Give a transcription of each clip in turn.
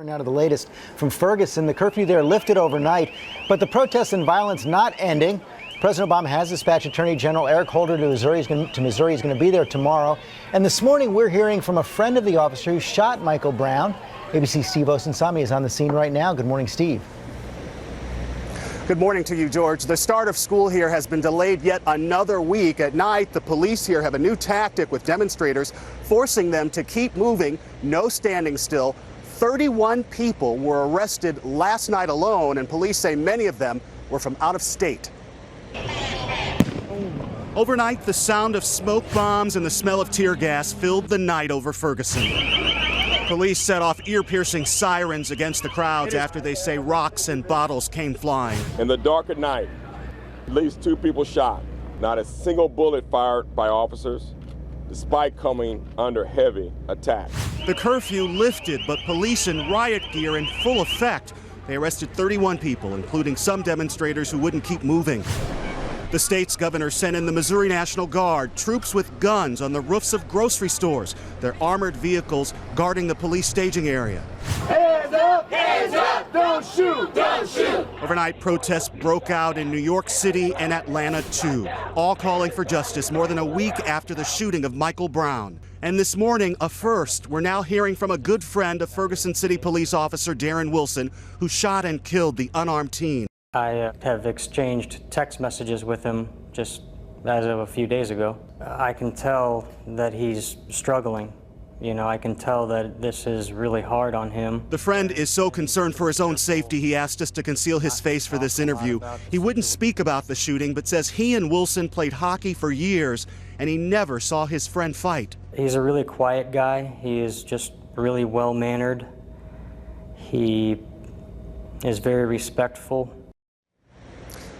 Now to the latest from Ferguson. The curfew there lifted overnight, but the protests and violence not ending. President Obama has dispatched Attorney General Eric Holder to Missouri. He's going to be there tomorrow. And this morning, we're hearing from a friend of the officer who shot Michael Brown. ABC's Steve Osunsami is on the scene right now. Good morning, Steve. Good morning to you, George. The start of school here has been delayed yet another week. At night, the police here have a new tactic with demonstrators, forcing them to keep moving, no standing still. 31 people were arrested last night alone, and police say many of them were from out of state. Overnight, the sound of smoke bombs and the smell of tear gas filled the night over Ferguson. Police set off ear-piercing sirens against the crowds after they say rocks and bottles came flying. In the dark of night, at least 2 people shot. Not a single bullet fired by officers, despite coming under heavy attack. The curfew lifted, but police in riot gear in full effect. They arrested 31 people, including some demonstrators who wouldn't keep moving. The state's governor sent in the Missouri National Guard, troops with guns on the roofs of grocery stores, their armored vehicles guarding the police staging area. Hands up, don't shoot, don't shoot. Overnight, protests broke out in New York City and Atlanta, too, all calling for justice more than a week after the shooting of Michael Brown. And this morning, a first. We're now hearing from a good friend of Ferguson City Police Officer Darren Wilson, who shot and killed the unarmed teen. I have exchanged text messages with him just as of a few days ago. I can tell that he's struggling. You know, I can tell that this is really hard on him. The friend is so concerned for his own safety, he asked us to conceal his face for this interview. He wouldn't speak about the shooting, but says he and Wilson played hockey for years, and he never saw his friend fight. He's a really quiet guy. He is just really well-mannered. He is very respectful.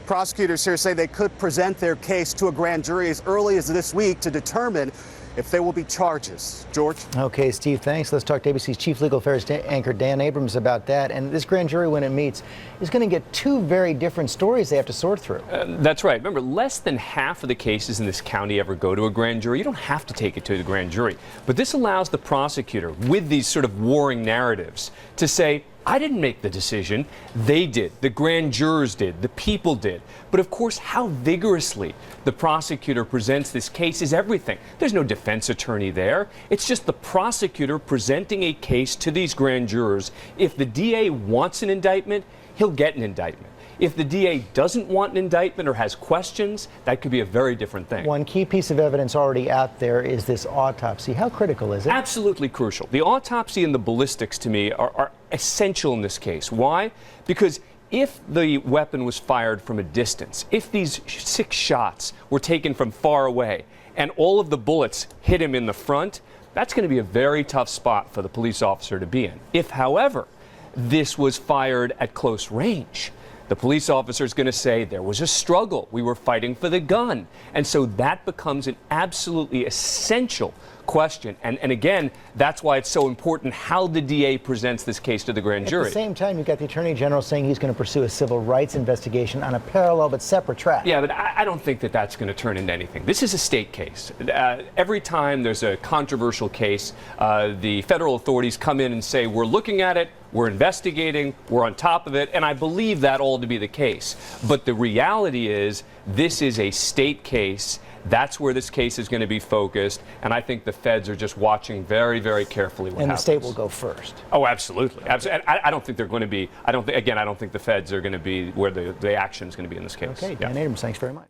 Prosecutors here say they could present their case to a grand jury as early as this week to determine if there will be charges. George? Okay, Steve, thanks. Let's talk to ABC's Chief Legal Affairs anchor Dan Abrams about that. And this grand jury, when it meets, is going to get 2 very different stories they have to sort through. That's right. Remember, less than half of the cases in this county ever go to a grand jury. You don't have to take it to the grand jury. But this allows the prosecutor, with these sort of warring narratives, to say, I didn't make the decision. They did. The grand jurors did. The people did. But of course, how vigorously the prosecutor presents this case is everything. There's no defense attorney there. It's just the prosecutor presenting a case to these grand jurors. If the DA wants an indictment, he'll get an indictment. If the DA doesn't want an indictment or has questions, that could be a very different thing. One key piece of evidence already out there is this autopsy. How critical is it? Absolutely crucial. The autopsy and the ballistics, to me, are essential in this case. Why? Because if the weapon was fired from a distance, if these 6 shots were taken from far away and all of the bullets hit him in the front, that's going to be a very tough spot for the police officer to be in. If, however, this was fired at close range, the police officer is going to say there was a struggle. We were fighting for the gun. And so that becomes an absolutely essential question. And again, that's why it's so important how the DA presents this case to the grand jury. At the same time, you've got the Attorney General saying he's going to pursue a civil rights investigation on a parallel but separate track. Yeah, but I don't think that that's going to turn into anything. This is a state case. Every time there's a controversial case, the federal authorities come in and say, we're looking at it, we're investigating, we're on top of it, and I believe that all to be the case. But the reality is, this is a state case. That's where this case is going to be focused, and I think the feds are just watching very, very carefully what happens. And the state will go first. Oh, absolutely. Absolutely. I don't think they're going to be, I don't think the feds are going to be where the action is going to be in this case. Okay, Dan Abrams, thanks very much.